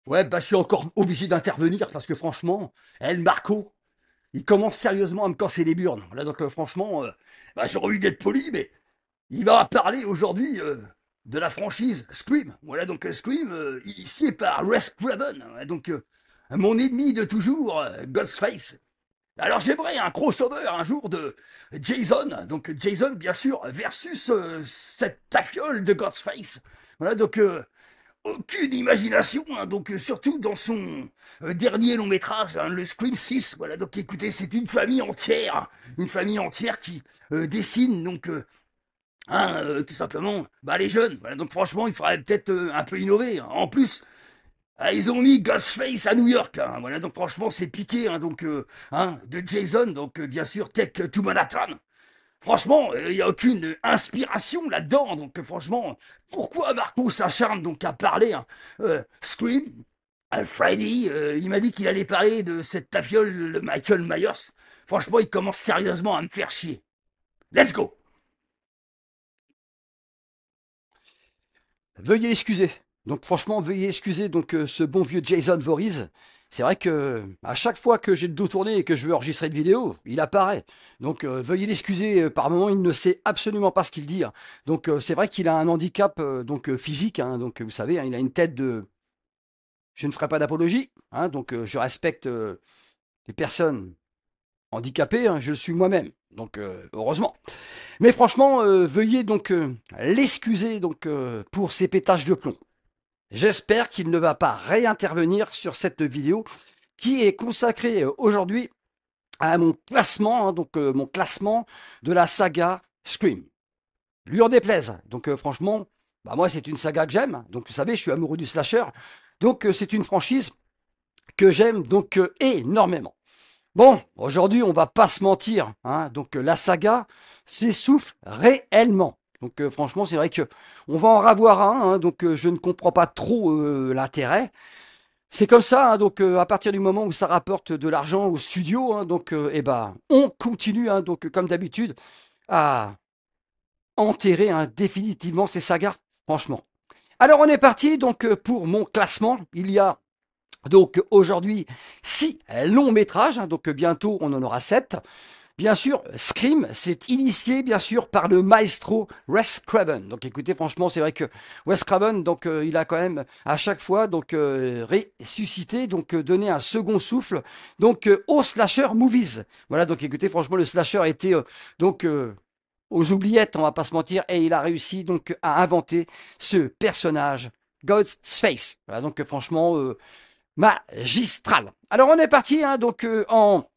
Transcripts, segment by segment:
Ouais, bah, je suis encore obligé d'intervenir parce que franchement, El Marco, il commence sérieusement à me casser les burnes. Là, donc, franchement, bah, j'aurais envie d'être poli, mais il va parler aujourd'hui de la franchise Scream. Voilà, donc Scream, initié par Wes Craven. Ouais, donc, mon ennemi de toujours, Ghostface. Alors, j'aimerais un crossover un jour de Jason. Donc, Jason, bien sûr, versus cette tafiole de Ghostface. Voilà, donc, aucune imagination, hein, donc surtout dans son dernier long métrage, hein, le Scream 6. Voilà, donc écoutez, c'est une famille entière qui dessine donc tout simplement bah, les jeunes. Voilà, donc franchement, il faudrait peut-être un peu innover. Hein. En plus, ils ont mis Ghostface à New York. Hein. Voilà, donc franchement, c'est piqué, hein, donc de Jason, donc bien sûr Tech to Manhattan. Franchement, il n'y a aucune inspiration là-dedans. Donc, franchement, pourquoi Marco s'acharne donc à parler hein, Scream, Freddy, il m'a dit qu'il allait parler de cette tafiole, le Michael Myers. Franchement, il commence sérieusement à me faire chier. Let's go. Veuillez l'excuser. Donc franchement, veuillez excuser donc ce bon vieux Jason Voorhees. C'est vrai que à chaque fois que j'ai le dos tourné et que je veux enregistrer une vidéo, il apparaît. Donc veuillez l'excuser. Par moment, il ne sait absolument pas ce qu'il dit. Hein. Donc c'est vrai qu'il a un handicap physique. Hein. Donc vous savez, hein, il a une tête de. Je ne ferai pas d'apologie. Hein. Donc je respecte les personnes handicapées. Hein. Je le suis moi-même. Donc heureusement. Mais franchement, veuillez donc l'excuser donc pour ces pétages de plomb. J'espère qu'il ne va pas réintervenir sur cette vidéo qui est consacrée aujourd'hui à mon classement, hein, donc mon classement de la saga Scream. Lui en déplaise. Donc franchement, bah moi c'est une saga que j'aime. Donc vous savez, je suis amoureux du slasher. Donc c'est une franchise que j'aime donc énormément. Bon, aujourd'hui on va pas se mentir. Hein, donc la saga s'essouffle réellement. Donc franchement, c'est vrai que on va en ravoir un. Hein, donc je ne comprends pas trop l'intérêt. C'est comme ça, hein, donc à partir du moment où ça rapporte de l'argent au studio, hein, donc eh ben on continue, hein, donc comme d'habitude, à enterrer hein, définitivement ces sagas, franchement. Alors on est parti donc pour mon classement. Il y a donc aujourd'hui 6 longs métrages, hein, donc bientôt on en aura 7. Bien sûr, Scream s'est initié bien sûr par le maestro Wes Craven. Donc écoutez, franchement, c'est vrai que Wes Craven, donc il a quand même à chaque fois donc ressuscité, donc donné un second souffle, donc aux slasher movies. Voilà, donc écoutez, franchement, le slasher était donc aux oubliettes, on va pas se mentir, et il a réussi donc à inventer ce personnage Ghostface. Voilà, donc franchement magistral. Alors on est parti hein, donc en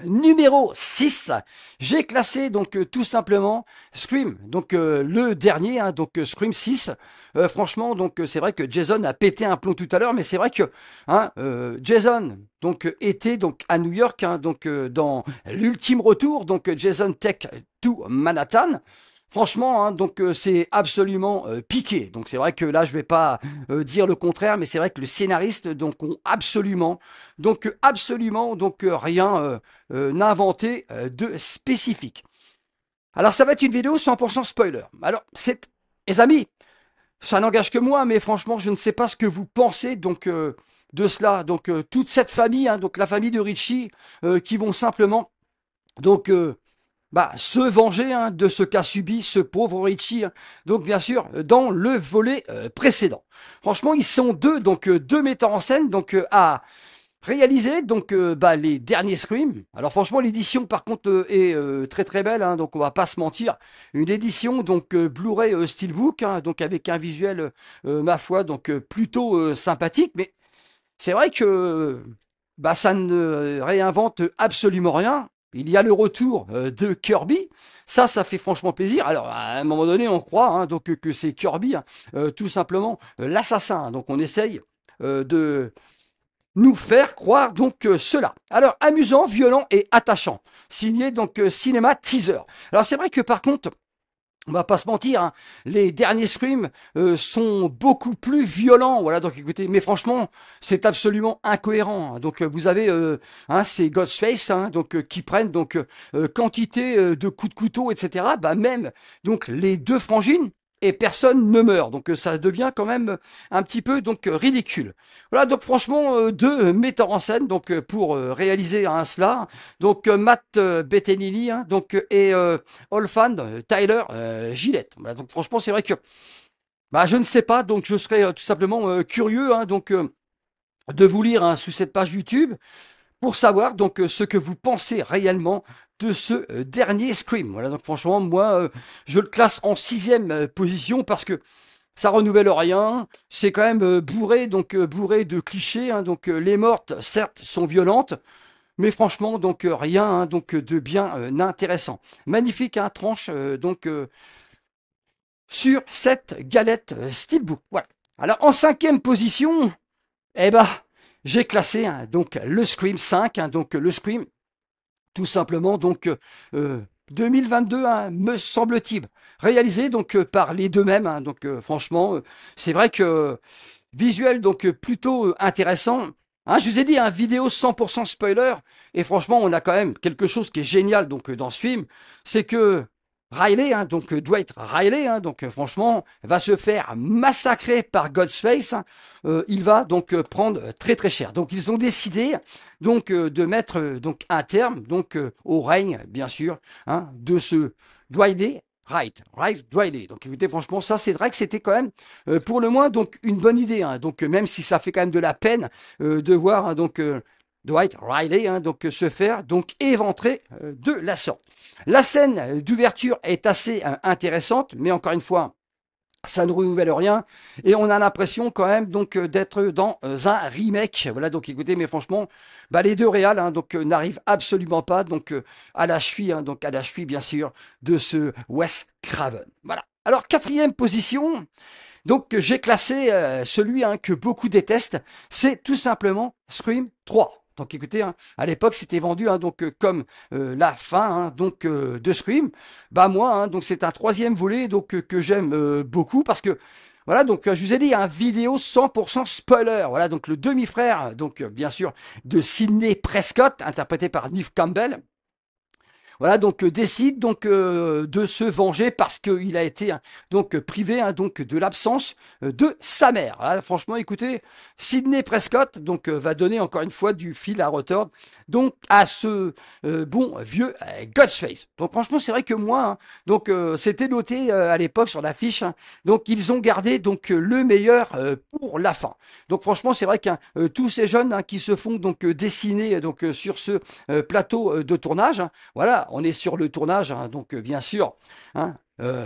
numéro 6, j'ai classé donc tout simplement Scream, donc le dernier, hein, donc Scream 6. Franchement, donc c'est vrai que Jason a pété un plomb tout à l'heure, mais c'est vrai que hein, Jason donc était donc à New York, hein, donc dans l'ultime retour, donc Jason Tech to Manhattan. Franchement, hein, donc c'est absolument piqué. Donc c'est vrai que là, je vais pas dire le contraire, mais c'est vrai que le scénariste donc ont absolument donc rien n'inventé de spécifique. Alors ça va être une vidéo 100% spoiler. Alors c'est, les amis, ça n'engage que moi, mais franchement je ne sais pas ce que vous pensez donc de cela. Donc toute cette famille, hein, donc la famille de Richie, qui vont simplement donc se venger hein, de ce qu'a subi ce pauvre Richie. Hein. Donc bien sûr dans le volet précédent. Franchement ils sont deux donc deux metteurs en scène donc à réalisé donc les derniers Scream. Alors franchement l'édition par contre est très très belle, hein, donc on va pas se mentir. Une édition donc Blu-ray Steelbook, hein, donc avec un visuel ma foi donc plutôt sympathique, mais c'est vrai que ça ne réinvente absolument rien. Il y a le retour de Kirby, ça fait franchement plaisir. Alors à un moment donné on croit hein, donc que c'est Kirby, hein, tout simplement l'assassin. Donc on essaye de nous faire croire donc cela. Alors amusant, violent et attachant. Signé donc Cinéma Teaser. Alors c'est vrai que par contre, on va pas se mentir, hein, les derniers Scream sont beaucoup plus violents. Voilà, donc écoutez, mais franchement, c'est absolument incohérent. Donc vous avez hein, ces Ghostface hein, donc qui prennent donc quantité de coups de couteau, etc. Bah même donc les deux frangines et personne ne meurt. Donc ça devient quand même un petit peu donc ridicule. Voilà, donc franchement, deux metteurs en scène donc pour réaliser cela. Donc Matt Bettinelli donc et Olfan Tyler Gillette. Voilà, donc franchement, c'est vrai que bah, je ne sais pas, donc je serais tout simplement curieux donc de vous lire sous cette page YouTube pour savoir donc ce que vous pensez réellement de ce dernier Scream. Voilà, donc franchement, moi, je le classe en 6e position parce que ça renouvelle rien, c'est quand même bourré, donc bourré de clichés. Donc les mortes, certes, sont violentes, mais franchement, donc rien donc de bien intéressant. Magnifique tranche donc sur cette galette Steelbook. Voilà. Alors en 5e position, eh ben, j'ai classé donc le Scream 5, donc le Scream tout simplement donc 2022 me semble-t-il, réalisé donc par les deux mêmes. Donc franchement, c'est vrai que visuel donc plutôt intéressant. Je vous ai dit, vidéo 100% spoiler. Et franchement, on a quand même quelque chose qui est génial donc dans ce film, c'est que Riley, donc Dwight Riley, donc franchement, va se faire massacrer par Ghostface. Il va donc prendre très très cher. Donc ils ont décidé donc de mettre donc un terme donc au règne, bien sûr, de ce Dwight Riley. Donc écoutez, franchement, ça c'est vrai que c'était quand même pour le moins donc une bonne idée. Donc même si ça fait quand même de la peine de voir donc Dwight Riley donc se faire donc éventrer de la sorte. La scène d'ouverture est assez intéressante, mais encore une fois, ça ne renouvelle rien et on a l'impression quand même donc d'être dans un remake. Voilà, donc écoutez, mais franchement, les deux réals donc n'arrivent absolument pas donc à la cheville, donc à la cheville bien sûr de ce Wes Craven. Voilà. Alors 4e position. Donc j'ai classé celui que beaucoup détestent, c'est tout simplement Scream 3. Donc écoutez, à l'époque c'était vendu donc comme la fin donc de Scream. Bah moi donc c'est un 3e volet donc que j'aime beaucoup parce que voilà, donc je vous ai dit, vidéo 100% spoiler. Voilà, donc le demi-frère, donc bien sûr, de Sidney Prescott, interprété par Neve Campbell. Voilà, donc décide donc de se venger parce qu'il a été donc privé donc de l'absence de sa mère. Voilà, franchement, écoutez, Sidney Prescott donc va donner encore une fois du fil à retordre donc à ce bon vieux Ghostface. Donc franchement, c'est vrai que moi, donc c'était noté à l'époque sur l'affiche. Donc ils ont gardé donc le meilleur pour la fin. Donc franchement, c'est vrai que tous ces jeunes qui se font donc dessiner donc sur ce plateau de tournage, voilà, on est sur le tournage, donc bien sûr,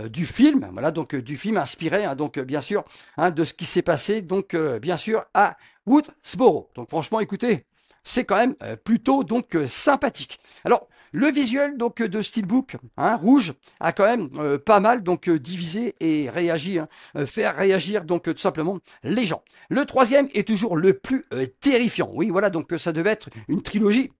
du film, voilà, donc du film inspiré, donc bien sûr, de ce qui s'est passé, donc bien sûr à Woodsboro. Donc franchement, écoutez, c'est quand même plutôt donc sympathique. Alors le visuel donc de Steelbook rouge a quand même pas mal donc divisé et réagi, faire réagir donc tout simplement les gens. Le 3e est toujours le plus terrifiant. Oui, voilà, donc ça devait être une trilogie.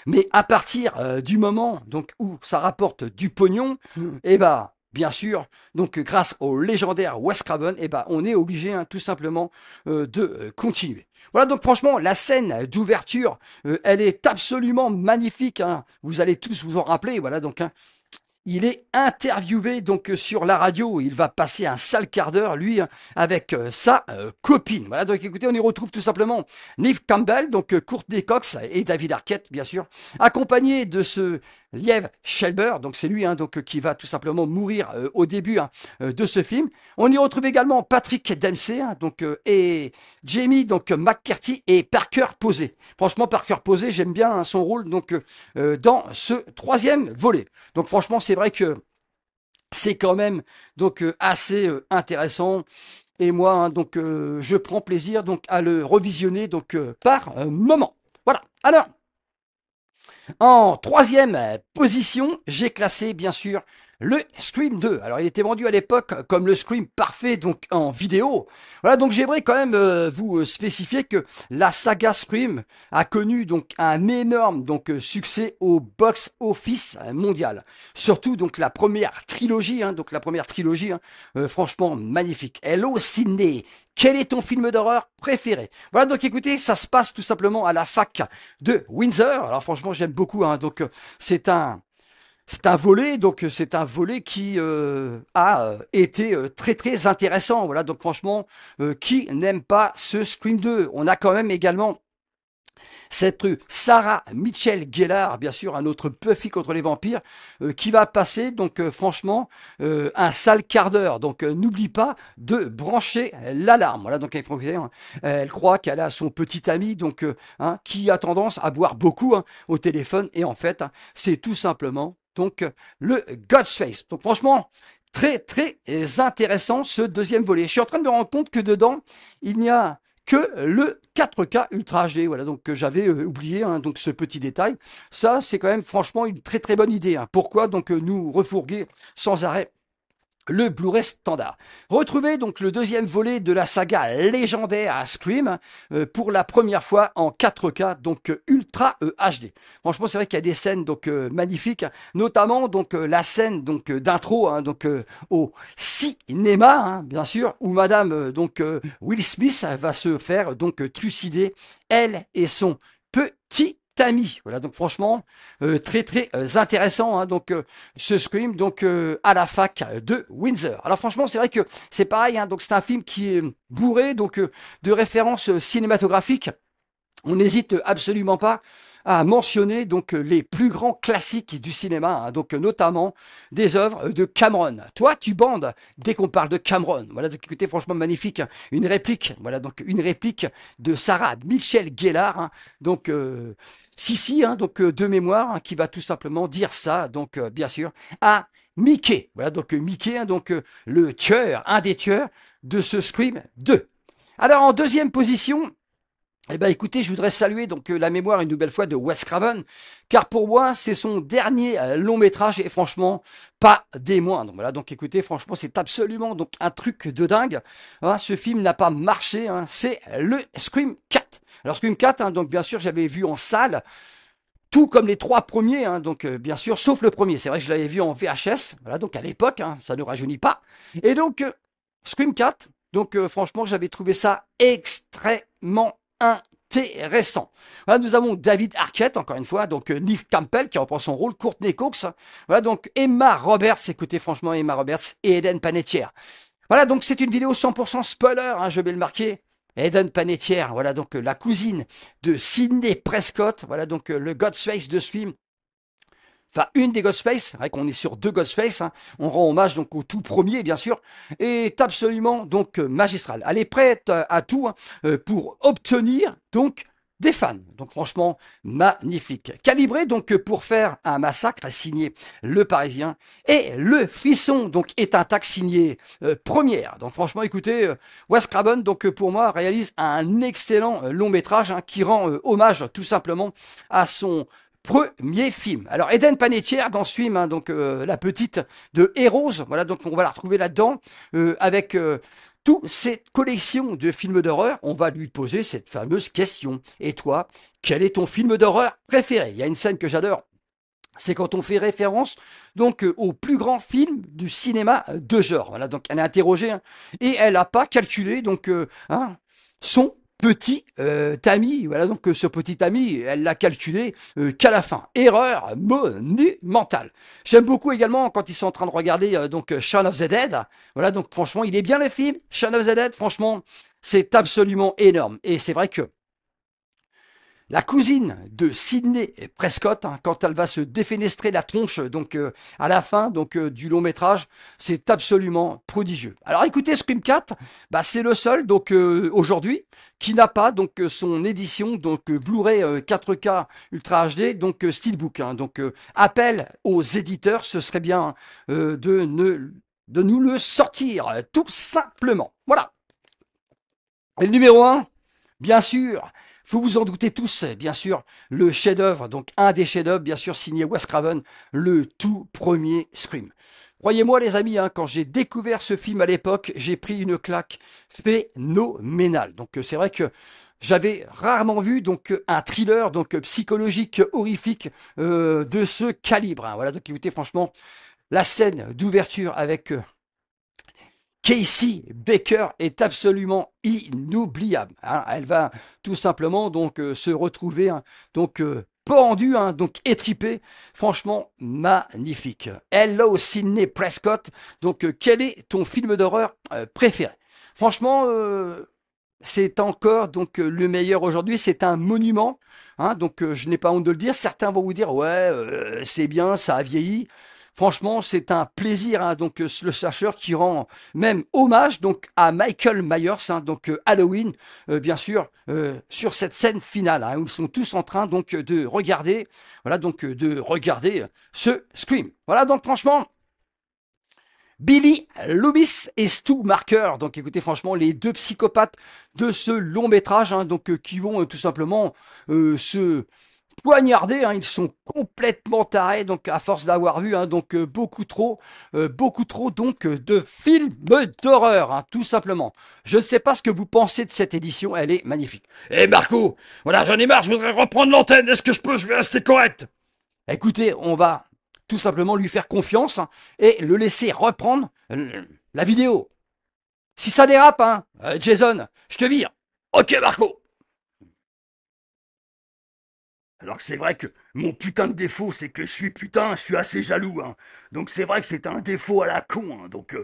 Mais à partir du moment donc où ça rapporte du pognon, et bah bien sûr, donc grâce au légendaire Wes Craven, et bah on est obligé tout simplement de continuer. Voilà, donc franchement, la scène d'ouverture, elle est absolument magnifique. Vous allez tous vous en rappeler. Voilà, donc il est interviewé donc sur la radio. Il va passer un sale quart d'heure, lui, avec sa copine. Voilà, donc écoutez, on y retrouve tout simplement Neve Campbell, donc Courtney Cox et David Arquette, bien sûr, accompagné de ce Liev Schreiber. Donc c'est lui donc qui va tout simplement mourir au début de ce film. On y retrouve également Patrick Dempsey, donc et Jamie donc McCarthy et Parker Posey. Franchement, Parker Posey, j'aime bien son rôle donc dans ce 3e volet. Donc franchement, c'est vrai que c'est quand même donc assez intéressant. Et moi, donc je prends plaisir donc à le revisionner donc par moment. Voilà. Alors, en 3e position, j'ai classé bien sûr le Scream 2. Alors il était vendu à l'époque comme le Scream parfait donc en vidéo. Voilà, donc j'aimerais quand même vous spécifier que la saga Scream a connu donc un énorme donc succès au box office mondial. Surtout donc la première trilogie franchement magnifique. Hello Sydney, quel est ton film d'horreur préféré? Voilà, donc écoutez, ça se passe tout simplement à la fac de Windsor. Alors franchement, j'aime beaucoup. Donc c'est un C'est un volet, donc c'est un volet qui a été très très intéressant. Voilà, donc franchement, qui n'aime pas ce Scream 2? On a quand même également cette Sarah Michelle Gellar, bien sûr, un autre Buffy contre les vampires, qui va passer, donc franchement, un sale quart d'heure. Donc n'oublie pas de brancher l'alarme. Voilà, donc elle croit qu'elle a son petit ami, donc qui a tendance à boire beaucoup au téléphone, et en fait, c'est tout simplement donc le Ghostface. Donc franchement, très très intéressant ce deuxième volet. Je suis en train de me rendre compte que dedans, il n'y a que le 4K Ultra HD. Voilà, donc que j'avais oublié donc ce petit détail. Ça, c'est quand même franchement une très très bonne idée. Pourquoi donc nous refourguer sans arrêt le Blu-ray standard. Retrouvez donc le deuxième volet de la saga légendaire à Scream pour la première fois en 4K, donc Ultra HD. Franchement, c'est vrai qu'il y a des scènes donc magnifiques, notamment donc la scène donc d'intro donc au cinéma, bien sûr, où Madame Will Smith va se faire donc trucider, elle et son petit ami. Voilà, donc franchement, très très intéressant, donc ce Scream, donc à la fac de Windsor. Alors franchement, c'est vrai que c'est pareil, donc c'est un film qui est bourré donc de références cinématographiques. On n'hésite absolument pas à mentionner donc les plus grands classiques du cinéma, donc notamment des œuvres de Cameron. Toi, tu bandes dès qu'on parle de Cameron. Voilà, donc écoutez, franchement magnifique, une réplique. Voilà, donc une réplique de Sarah Michelle Gellar, donc Sissi, donc de mémoire, qui va tout simplement dire ça, donc bien sûr, à Mickey. Voilà, donc Mickey, donc le tueur, un des tueurs de ce Scream 2. Alors en deuxième position, eh ben, écoutez, je voudrais saluer donc la mémoire une nouvelle fois de Wes Craven, car pour moi, c'est son dernier long métrage et franchement, pas des moindres. Voilà, donc écoutez, franchement, c'est absolument donc un truc de dingue. Ce film n'a pas marché, c'est le Scream 4. Alors Scream 4, donc bien sûr, j'avais vu en salle, tout comme les trois premiers, donc bien sûr, sauf le premier. C'est vrai que je l'avais vu en VHS, voilà, donc à l'époque, ça ne rajeunit pas. Et donc, Scream 4, donc franchement, j'avais trouvé ça extrêmement intéressant. Voilà, nous avons David Arquette, encore une fois, donc Neve Campbell qui reprend son rôle, Courtney Cox, voilà, donc Emma Roberts, écoutez franchement Emma Roberts et Eden Panettiere. Voilà, donc c'est une vidéo 100% spoiler, je vais le marquer. Eden Panettiere, voilà donc la cousine de Sidney Prescott, voilà donc le Ghostface de ce film. Enfin, une des Ghostface, c'est vrai qu'on est sur deux Ghostface, on rend hommage donc au tout premier bien sûr, est absolument donc magistral. Elle est prête à tout pour obtenir donc des fans. Donc franchement, magnifique. Calibré donc pour faire un massacre signé Le Parisien. Et le frisson donc est un tag signé Première. Donc franchement, écoutez, Wes Craven donc pour moi réalise un excellent long métrage qui rend hommage tout simplement à son premier film. Alors Eden Panettiere dans ce film, donc la petite de Heroes, voilà, donc on va la retrouver là-dedans avec toute cette collection de films d'horreur. On va lui poser cette fameuse question. Et toi, quel est ton film d'horreur préféré? Il y a une scène que j'adore. C'est quand on fait référence donc au plus grand film du cinéma de genre. Voilà, donc elle est interrogée et elle n'a pas calculé donc son petit ami. Voilà, donc ce petit ami, elle l'a calculé qu'à la fin. Erreur monumentale. J'aime beaucoup également quand ils sont en train de regarder donc Shaun of the Dead. Voilà, donc franchement, il est bien le film. Shaun of the Dead, franchement, c'est absolument énorme. Et c'est vrai que la cousine de Sidney Prescott, quand elle va se défenestrer la tronche, donc à la fin donc du long métrage, c'est absolument prodigieux. Alors écoutez, Scream 4, c'est le seul donc aujourd'hui qui n'a pas donc son édition donc Blu-ray 4K Ultra HD donc Steelbook. Donc appel aux éditeurs, ce serait bien de nous le sortir tout simplement. Voilà. Et le numéro 1, bien sûr, faut vous en douter tous, bien sûr, le chef-d'œuvre, donc un des chefs-d'œuvre, bien sûr, signé Wes Craven, le tout premier Scream. Croyez-moi, les amis, quand j'ai découvert ce film à l'époque, j'ai pris une claque phénoménale. Donc, c'est vrai que j'avais rarement vu donc un thriller donc psychologique horrifique de ce calibre. Voilà, donc écoutez, franchement, la scène d'ouverture avec Casey Baker est absolument inoubliable. Elle va tout simplement donc se retrouver donc pendu, hein, donc étripé. Franchement, magnifique. Hello Sidney Prescott. Donc, quel est ton film d'horreur préféré? Franchement, c'est encore donc le meilleur aujourd'hui. C'est un monument. Hein, donc, je n'ai pas honte de le dire. Certains vont vous dire, ouais, c'est bien, ça a vieilli. Franchement, c'est un plaisir, hein, donc le slasher qui rend même hommage donc à Michael Myers, hein, donc Halloween, bien sûr, sur cette scène finale, hein, où ils sont tous en train donc de regarder, voilà donc de regarder ce Scream. Voilà donc franchement. Billy Loomis et Stu Marker. Donc écoutez franchement les deux psychopathes de ce long métrage, hein, donc qui vont tout simplement se poignardés, hein, ils sont complètement tarés, donc à force d'avoir vu, hein, donc beaucoup trop donc de films d'horreur, hein, tout simplement. Je ne sais pas ce que vous pensez de cette édition, elle est magnifique. Eh Marco, voilà, j'en ai marre, je voudrais reprendre l'antenne. Est-ce que je vais rester correct? Écoutez, on va tout simplement lui faire confiance, hein, et le laisser reprendre la vidéo. Si ça dérape, hein, Jason, je te vire. Ok Marco. Alors que c'est vrai que mon putain de défaut, c'est que je suis assez jaloux, hein. Donc c'est vrai que c'est un défaut à la con, hein. Donc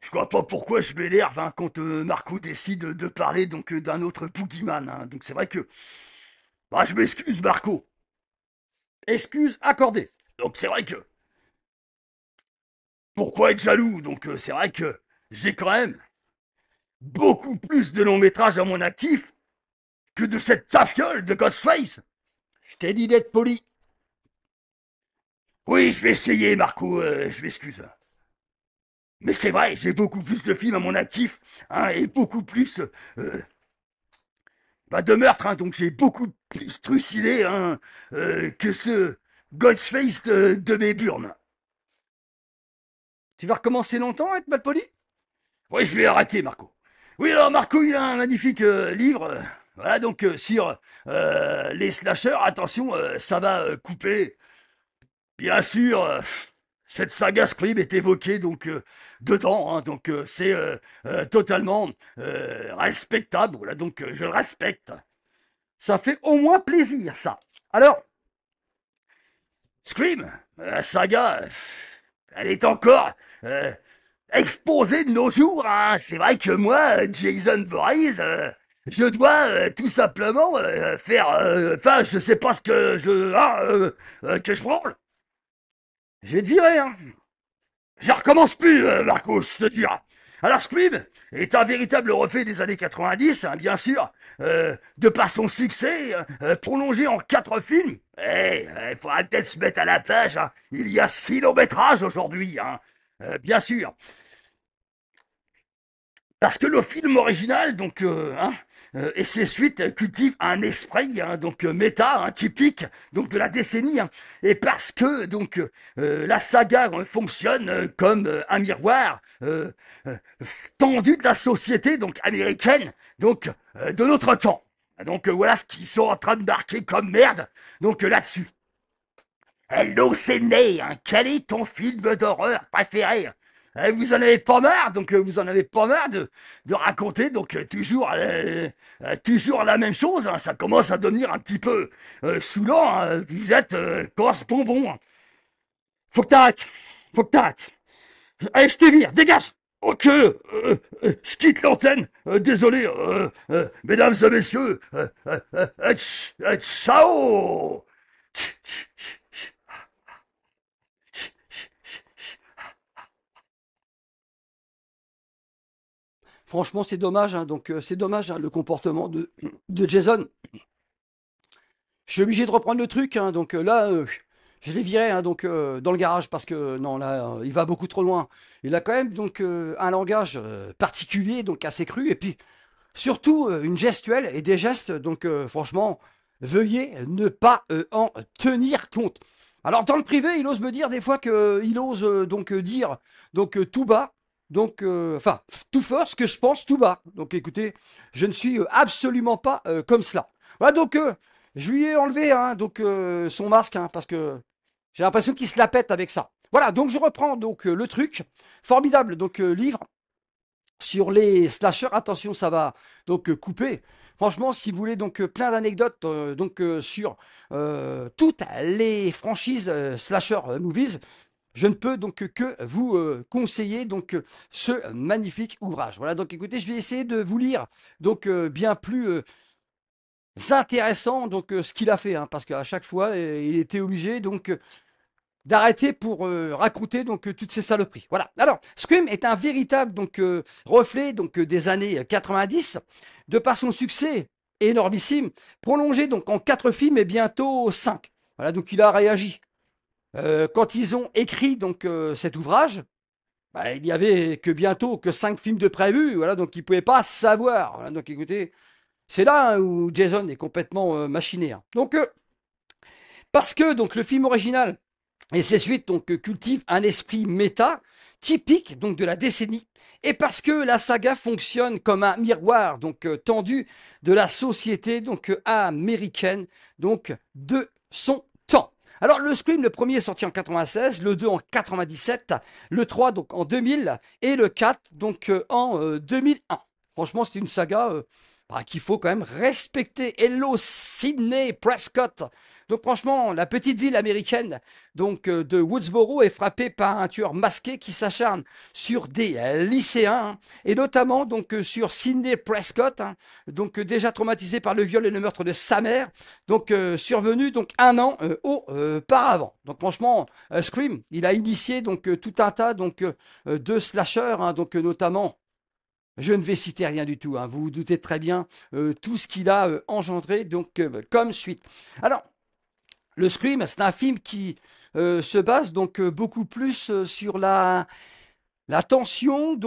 je vois pas pourquoi je m'énerve, hein, quand Marco décide de parler donc d'un autre boogeyman, hein. Donc c'est vrai que, bah, je m'excuse Marco. Excuse accordée. Donc c'est vrai que, pourquoi être jaloux? Donc c'est vrai que j'ai quand même beaucoup plus de longs métrages à mon actif que de cette tafiole de Ghostface. Je t'ai dit d'être poli. Oui, je vais essayer Marco, je m'excuse. Mais c'est vrai, j'ai beaucoup plus de films à mon actif, hein, et beaucoup plus bah, de meurtres, hein, donc j'ai beaucoup plus trucidé, hein, que ce Ghostface de mes burnes. Tu vas recommencer longtemps à être mal poli? Oui, je vais arrêter, Marco. Oui, alors Marco, il a un magnifique livre, voilà, donc sur les slashers. Attention, ça va couper. Bien sûr, cette saga Scream est évoquée donc dedans, hein, donc c'est totalement respectable. Voilà, donc je le respecte. Ça fait au moins plaisir, ça. Alors, Scream, la saga, elle est encore euh, exposée de nos jours, hein. C'est vrai que moi, Jason Voorhees, je dois tout simplement faire. Enfin, je sais pas ce que que je branle. je vais te virer, hein. Je recommence plus, Marco, je te dirai. Alors Scream est un véritable reflet des années 90, hein, bien sûr, de par son succès, prolongé en 4 films. Il faudra peut-être se mettre à la page, hein. Il y a 6 longs métrages aujourd'hui, hein. Bien sûr. Parce que le film original, donc, hein, et ses suites cultivent un esprit, hein, donc méta, hein, typique, donc de la décennie, hein. Et parce que donc la saga fonctionne comme un miroir euh, tendu de la société donc américaine, donc de notre temps. Donc voilà ce qu'ils sont en train de marquer comme merde. Donc là-dessus. Hello, c'est né, hein. Quel est ton film d'horreur préféré? Vous en avez pas marre, donc vous en avez pas marre de raconter donc toujours la même chose, hein. Ça commence à devenir un petit peu saoulant, hein. Vous êtes corse bonbon, hein. Faut que t'arrêtes, faut que t'arrêtes. Allez, je te vire, dégage. Ok, je quitte l'antenne. Désolé, mesdames et messieurs. Ciao. Franchement, c'est dommage, hein, donc c'est dommage, hein, le comportement de Jason. Je suis obligé de reprendre le truc, hein, donc là, je l'ai viré, hein, donc dans le garage parce que non, là, il va beaucoup trop loin. Il a quand même donc un langage particulier, donc assez cru, et puis surtout une gestuelle et des gestes, donc franchement, veuillez ne pas en tenir compte. Alors dans le privé, il ose me dire des fois qu'il ose donc dire donc tout bas, donc enfin tout fort ce que je pense tout bas. Donc écoutez, je ne suis absolument pas comme cela. Voilà donc je lui ai enlevé, hein, donc son masque, hein, parce que j'ai l'impression qu'il se la pète avec ça. Voilà donc je reprends donc le truc formidable donc livre sur les slashers. Attention, ça va donc couper. Franchement, si vous voulez donc plein d'anecdotes sur toutes les franchises slasher movies, je ne peux donc que vous conseiller ce magnifique ouvrage. Voilà, donc écoutez, je vais essayer de vous lire bien plus intéressant ce qu'il a fait, hein, parce qu'à chaque fois, il était obligé d'arrêter pour raconter toutes ces saloperies. Voilà. Alors, Scream est un véritable reflet des années 90, de par son succès énormissime, prolongé donc en 4 films et bientôt 5. Voilà, donc il a réagi. Quand ils ont écrit cet ouvrage, bah, il n'y avait que bientôt que 5 films de prévus, voilà, donc ils ne pouvaient pas savoir. Voilà, donc écoutez, c'est là hein, où Jason est complètement machiné. Hein. Donc, parce que le film original et ses suites cultivent un esprit méta typique de la décennie, et parce que la saga fonctionne comme un miroir tendu de la société américaine de son temps. Alors le Scream, le premier est sorti en 96, le 2 en 97, le 3 en 2000 et le 4 en 2001. Franchement, c'est une saga qu'il faut quand même respecter. Hello Sidney Prescott. Donc franchement, la petite ville américaine de Woodsboro est frappée par un tueur masqué qui s'acharne sur des lycéens hein, et notamment sur Sidney Prescott, hein, déjà traumatisé par le viol et le meurtre de sa mère, survenu un an auparavant. Donc franchement, Scream, il a initié tout un tas de slashers, hein, notamment. Je ne vais citer rien du tout, hein, vous vous doutez très bien tout ce qu'il a engendré comme suite. Alors, le Scream, c'est un film qui se base beaucoup plus sur la tension,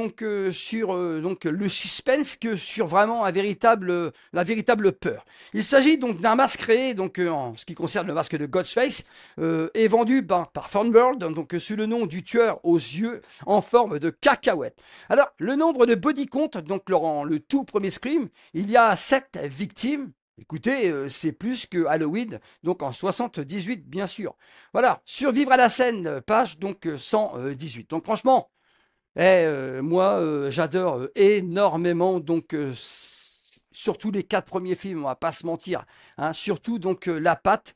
sur le suspense que sur vraiment la véritable peur. Il s'agit d'un masque créé en ce qui concerne le masque de Ghostface et vendu par Thornburg sous le nom du tueur aux yeux en forme de cacahuète. Alors le nombre de body count dans le tout premier Scream, il y a 7 victimes. Écoutez, c'est plus que Halloween, en 78 bien sûr. Voilà, survivre à la scène, page 118. Donc franchement, moi, j'adore énormément, surtout les 4 premiers films, on va pas se mentir, hein, surtout la patte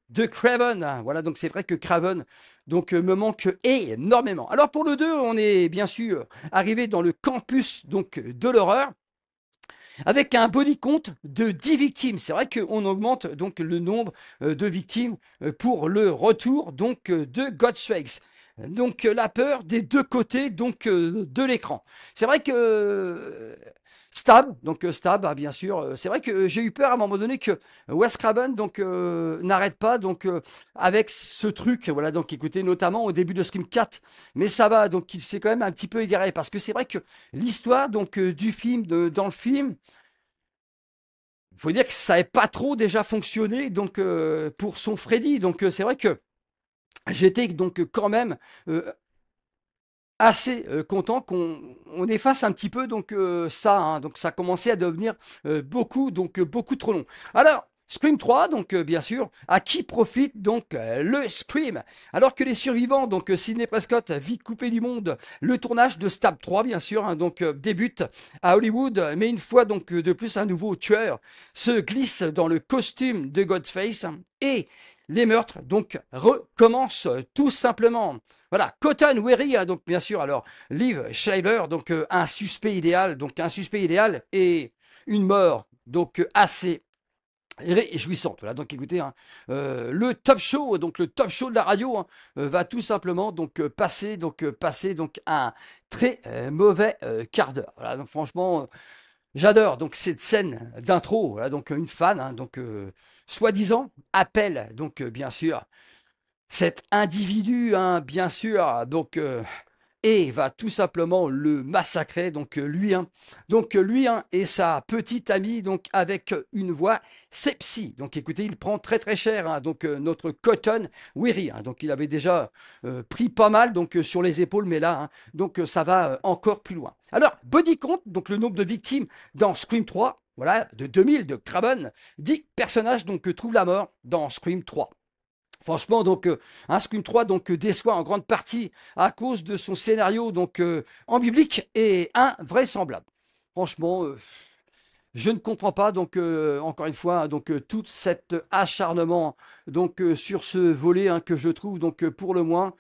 de Craven. Hein, voilà, donc c'est vrai que Craven me manque énormément. Alors pour le 2, on est bien sûr arrivé dans le campus de l'horreur avec un body count de 10 victimes. C'est vrai qu'on augmente le nombre de victimes pour le retour de Ghostface. La peur des deux côtés de l'écran. C'est vrai que Stab, Stab, ah, bien sûr, c'est vrai que j'ai eu peur à un moment donné que Wes Craven n'arrête pas avec ce truc, voilà, écoutez, notamment au début de Scream 4, mais ça va, il s'est quand même un petit peu égaré, parce que c'est vrai que l'histoire du film, dans le film, il faut dire que ça n'avait pas trop déjà fonctionné pour son Freddy, c'est vrai que j'étais quand même assez content qu'on efface un petit peu ça. Hein, ça commençait à devenir beaucoup trop long. Alors, Scream 3, bien sûr, à qui profite le Scream? Alors que les survivants, Sidney Prescott, vite coupé du monde, le tournage de Stab 3, bien sûr, hein, débute à Hollywood, mais une fois de plus, un nouveau tueur se glisse dans le costume de Ghostface et les meurtres recommencent tout simplement. Voilà, Cotton Weary, hein, bien sûr, alors Liv Schreiber, un suspect idéal, et une mort assez réjouissante. Voilà, écoutez, hein, le top show, le top show de la radio hein, va tout simplement passer un très mauvais quart d'heure. Voilà, donc franchement, j'adore cette scène d'intro. Voilà, une fan, hein, soi-disant appelle bien sûr cet individu, hein, bien sûr, et va tout simplement le massacrer, lui, hein, lui hein, et sa petite amie, avec une voix sexy. Écoutez, il prend très très cher, hein, notre Cotton Weary, hein, il avait déjà pris pas mal sur les épaules, mais là, hein, ça va encore plus loin. Alors, body count, le nombre de victimes dans Scream 3, voilà, de 2000 de Craven, 10 personnages trouvent la mort dans Scream 3. Franchement, un Scream 3 déçoit en grande partie à cause de son scénario en biblique et invraisemblable. Franchement, Je ne comprends pas donc encore une fois hein, donc tout cet acharnement donc sur ce volet hein, que je trouve donc pour le moins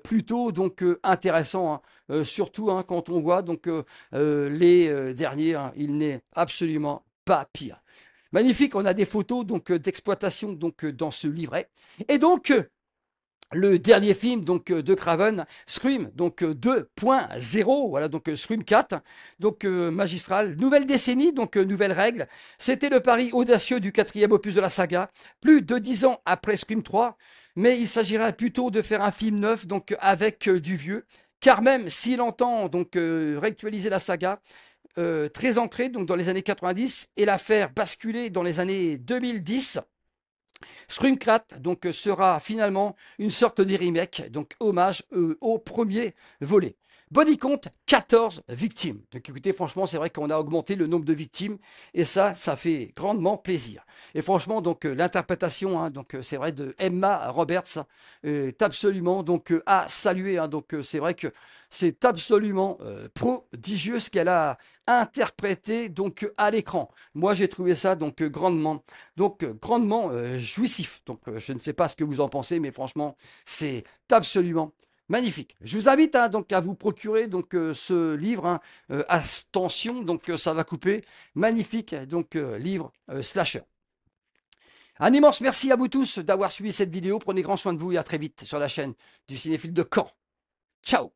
plutôt donc intéressant hein. Surtout hein, quand on voit donc les derniers hein, il n'est absolument pas pire. Magnifique, on a des photos donc d'exploitation donc dans ce livret et donc le dernier film donc de Craven, Scream, donc 2.0, voilà donc Scream 4, donc magistral, nouvelle décennie, donc nouvelles règles. C'était le pari audacieux du quatrième opus de la saga, plus de 10 ans après Scream 3, mais il s'agira plutôt de faire un film neuf, donc avec du vieux, car même s'il entend donc réactualiser la saga, très ancrée donc dans les années 90 et la faire basculer dans les années 2010. Screamcrat donc sera finalement une sorte de remake, donc hommage au premier volet. Body count, 14 victimes. Donc écoutez, franchement, c'est vrai qu'on a augmenté le nombre de victimes et ça fait grandement plaisir. Et franchement, donc l'interprétation, hein, donc c'est vrai de Emma Roberts est absolument donc à saluer. Hein, donc c'est vrai que c'est absolument prodigieux ce qu'elle a interprété donc à l'écran. Moi, j'ai trouvé ça grandement jouissif. Donc je ne sais pas ce que vous en pensez, mais franchement, c'est absolument magnifique. Je vous invite hein, donc à vous procurer donc ce livre. Hein, attention, donc ça va couper. Magnifique, donc livre slasher. Un immense merci à vous tous d'avoir suivi cette vidéo. Prenez grand soin de vous et à très vite sur la chaîne du Cinéphile de Caen. Ciao.